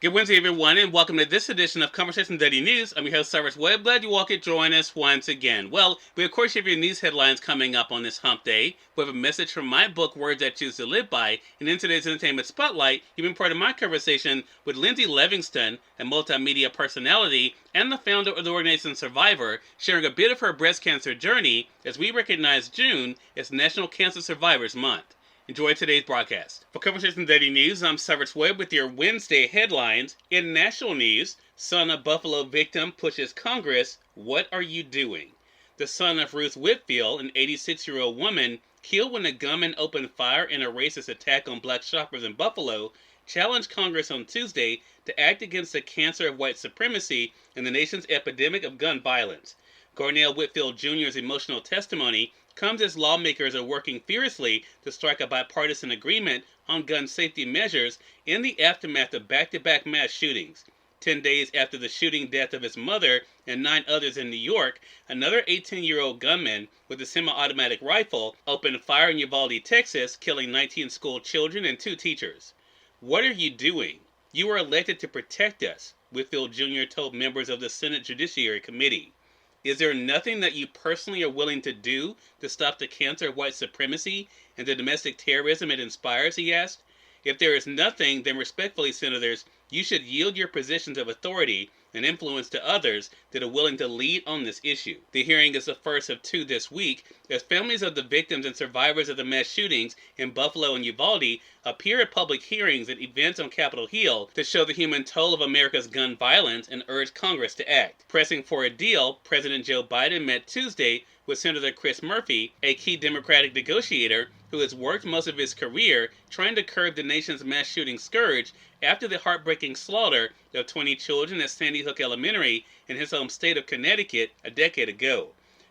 Good Wednesday, everyone, and welcome to this edition of Conversation Daily News. I'm your host, Cyrus Webb. Glad you all could join us once again. Well, we of course have your news headlines coming up on this hump day. We have a message from my book, Words I Choose to Live By, and in today's Entertainment Spotlight, you've been part of my conversation with Lindsay Livingston, a multimedia personality and the founder of the organization Survivor, sharing a bit of her breast cancer journey as we recognize June as National Cancer Survivors Month. Enjoy today's broadcast. For Conversation Daily News, I'm Cyrus Webb with your Wednesday headlines. In national news, son of Buffalo victim pushes Congress, what are you doing? The son of Ruth Whitfield, an 86-year-old woman, killed when a gunman opened fire in a racist attack on black shoppers in Buffalo, challenged Congress on Tuesday to act against the cancer of white supremacy and the nation's epidemic of gun violence. Garnell Whitfield Jr.'s emotional testimony comes as lawmakers are working furiously to strike a bipartisan agreement on gun safety measures in the aftermath of back-to-back mass shootings. 10 days after the shooting death of his mother and 9 others in New York, another 18-year-old gunman with a semi-automatic rifle opened fire in Uvalde, Texas, killing 19 school children and 2 teachers. What are you doing? You were elected to protect us, Whitfield Jr. told members of the Senate Judiciary Committee. Is there nothing that you personally are willing to do to stop the cancer of white supremacy and the domestic terrorism it inspires, he asked. If there is nothing, then respectfully, senators, you should yield your positions of authority and influence to others that are willing to lead on this issue. The hearing is the first of 2 this week, as families of the victims and survivors of the mass shootings in Buffalo and Uvalde appear at public hearings and events on Capitol Hill to show the human toll of America's gun violence and urge Congress to act. Pressing for a deal, President Joe Biden met Tuesday with Senator Chris Murphy, a key Democratic negotiator who has worked most of his career trying to curb the nation's mass shooting scourge after the heartbreaking slaughter of 20 children at Sandy Hook Elementary in his home state of Connecticut a decade ago.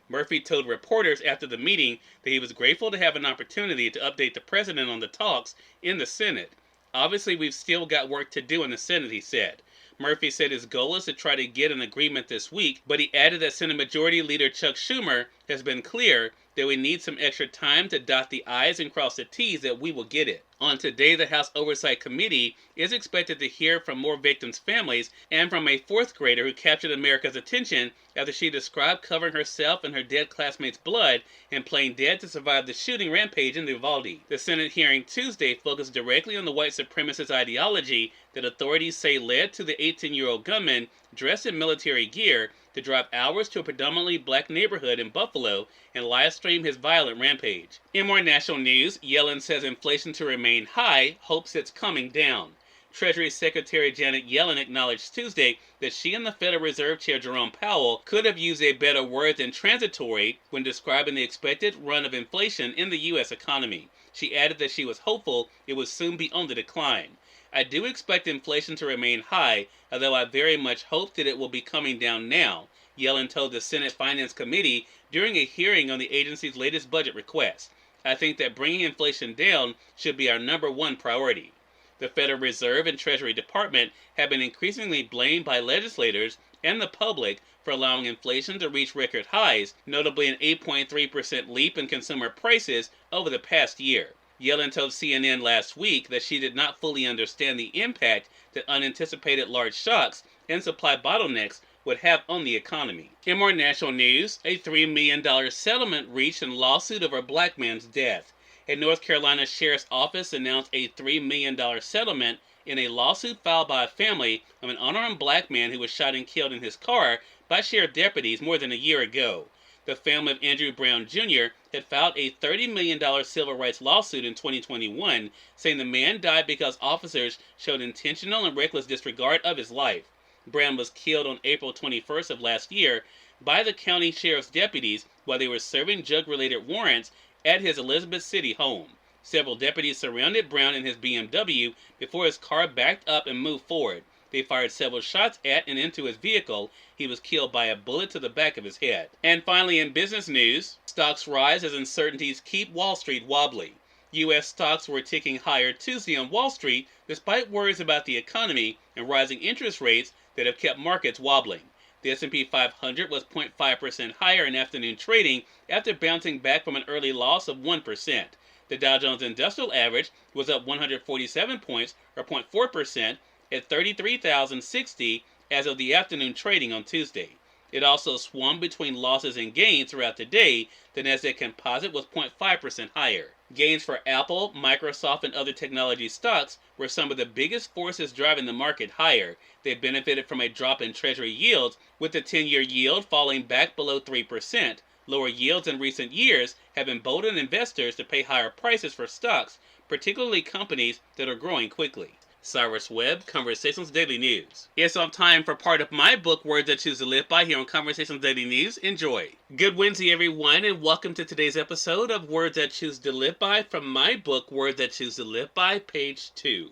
Murphy told reporters after the meeting that he was grateful to have an opportunity to update the president on the talks in the Senate. Obviously, we've still got work to do in the Senate, he said. Murphy said his goal is to try to get an agreement this week, but he added that Senate Majority Leader Chuck Schumer has been clear that we need some extra time to dot the I's and cross the T's that we will get it. On today, the House Oversight Committee is expected to hear from more victims' families and from a 4th grader who captured America's attention after she described covering herself in her dead classmate's blood and playing dead to survive the shooting rampage in Uvalde. The Senate hearing Tuesday focused directly on the white supremacist ideology that authorities say led to the 18-year-old gunman dressed in military gear to drive hours to a predominantly black neighborhood in Buffalo and live stream his violent rampage. In more national news, Yellen says inflation to remain high, hopes it's coming down. Treasury Secretary Janet Yellen acknowledged Tuesday that she and the Federal Reserve Chair Jerome Powell could have used a better word than transitory when describing the expected run of inflation in the U.S. economy. She added that she was hopeful it would soon be on the decline. I do expect inflation to remain high, although I very much hope that it will be coming down now, Yellen told the Senate Finance Committee during a hearing on the agency's latest budget request. I think that bringing inflation down should be our number one priority. The Federal Reserve and Treasury Department have been increasingly blamed by legislators and the public for allowing inflation to reach record highs, notably an 8.3% leap in consumer prices over the past year. Yellen told CNN last week that she did not fully understand the impact that unanticipated large shocks and supply bottlenecks would have on the economy. In more national news, a $3 million settlement reached in lawsuit over a black man's death. A North Carolina Sheriff's Office announced a $3 million settlement in a lawsuit filed by a family of an unarmed black man who was shot and killed in his car by sheriff deputies more than a year ago. The family of Andrew Brown Jr. had filed a $30 million civil rights lawsuit in 2021, saying the man died because officers showed intentional and reckless disregard of his life. Brown was killed on April 21st of last year by the county sheriff's deputies while they were serving drug-related warrants at his Elizabeth City home. Several deputies surrounded Brown in his BMW before his car backed up and moved forward. They fired several shots at and into his vehicle. He was killed by a bullet to the back of his head. And finally, in business news, stocks rise as uncertainties keep Wall Street wobbly. U.S. stocks were ticking higher Tuesday on Wall Street despite worries about the economy and rising interest rates that have kept markets wobbling. The S&P 500 was 0.5% higher in afternoon trading after bouncing back from an early loss of 1%. The Dow Jones Industrial Average was up 147 points, or 0.4%, at 33,060 as of the afternoon trading on Tuesday. It also swung between losses and gains throughout the day. The Nasdaq Composite was 0.5% higher. Gains for Apple, Microsoft, and other technology stocks were some of the biggest forces driving the market higher. They benefited from a drop in Treasury yields, with the 10-year yield falling back below 3%. Lower yields in recent years have emboldened investors to pay higher prices for stocks, particularly companies that are growing quickly. Cyrus Webb, Conversations Daily News. It's on time for part of my book, Words I Choose to Live By, here on Conversations Daily News. Enjoy. Good Wednesday, everyone, and welcome to today's episode of Words I Choose to Live By from my book, Words I Choose to Live By, page 2.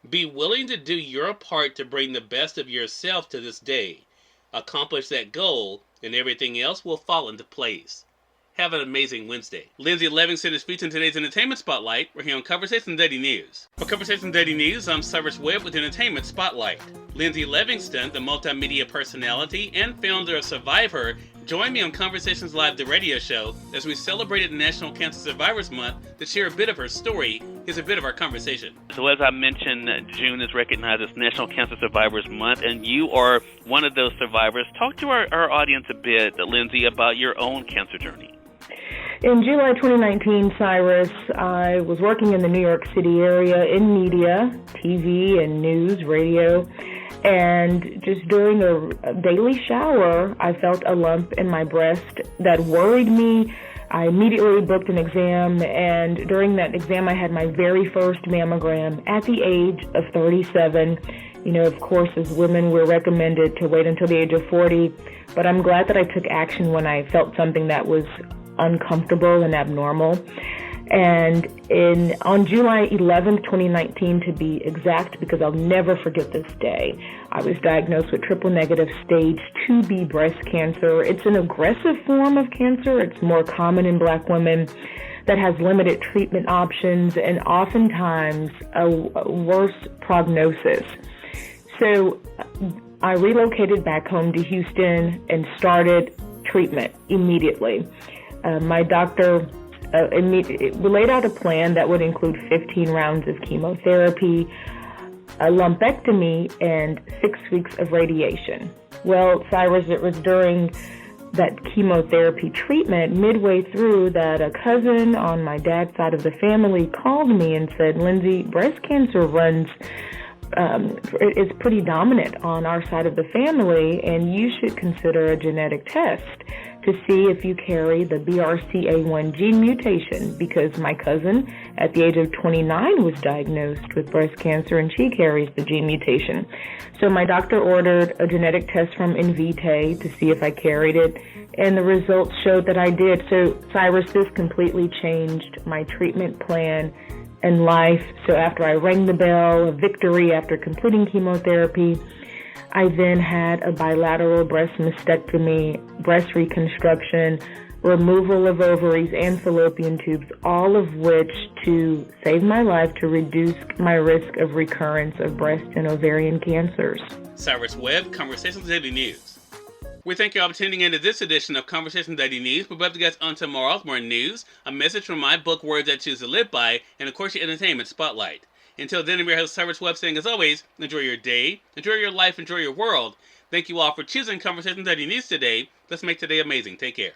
Be willing to do your part to bring the best of yourself to this day. Accomplish that goal, and everything else will fall into place. Have an amazing Wednesday. Lindsay Livingston is featured in today's Entertainment Spotlight. We're here on Conversation Daily News. For Conversation Daily News, I'm Cyrus Webb with Entertainment Spotlight. Lindsay Livingston, the multimedia personality and founder of Survivor, joined me on Conversations Live, the radio show, as we celebrated National Cancer Survivors Month to share a bit of her story. Here's a bit of our conversation. So as I mentioned, June is recognized as National Cancer Survivors Month, and you are one of those survivors. Talk to our audience a bit, Lindsay, about your own cancer journey. In July 2019, Cyrus, I was working in the New York City area in media, TV and news, radio, and just during a daily shower, I felt a lump in my breast that worried me. I immediately booked an exam, and during that exam, I had my very first mammogram at the age of 37. You know, of course, as women, we're recommended to wait until the age of 40, but I'm glad that I took action when I felt something that was uncomfortable and abnormal. And on July 11th, 2019, to be exact, because I'll never forget this day, I was diagnosed with triple-negative stage 2B breast cancer. It's an aggressive form of cancer. It's more common in Black women, that has limited treatment options and oftentimes a worse prognosis. So I relocated back home to Houston and started treatment immediately. My doctor laid out a plan that would include 15 rounds of chemotherapy, a lumpectomy, and 6 weeks of radiation. Well, Cyrus, it was during that chemotherapy treatment, midway through, that a cousin on my dad's side of the family called me and said, Lindsay, breast cancer is pretty dominant on our side of the family, and you should consider a genetic test to see if you carry the BRCA1 gene mutation, because my cousin at the age of 29 was diagnosed with breast cancer and she carries the gene mutation. So my doctor ordered a genetic test from Invitae to see if I carried it, and the results showed that I did. So Cyrus, this completely changed my treatment plan and life. So after I rang the bell, a victory after completing chemotherapy, I then had a bilateral breast mastectomy, breast reconstruction, removal of ovaries and fallopian tubes, all of which to save my life, to reduce my risk of recurrence of breast and ovarian cancers. Cyrus Webb, Conversations Daily News. We thank you all for tuning into this edition of Conversation Daily News. We'll be back to you guys on tomorrow with more news, a message from my book, Words I Choose to Live By, and of course your entertainment spotlight. Until then, I'm your host, Cyrus Webb, saying as always, enjoy your day, enjoy your life, enjoy your world. Thank you all for choosing Conversation Daily News today. Let's make today amazing. Take care.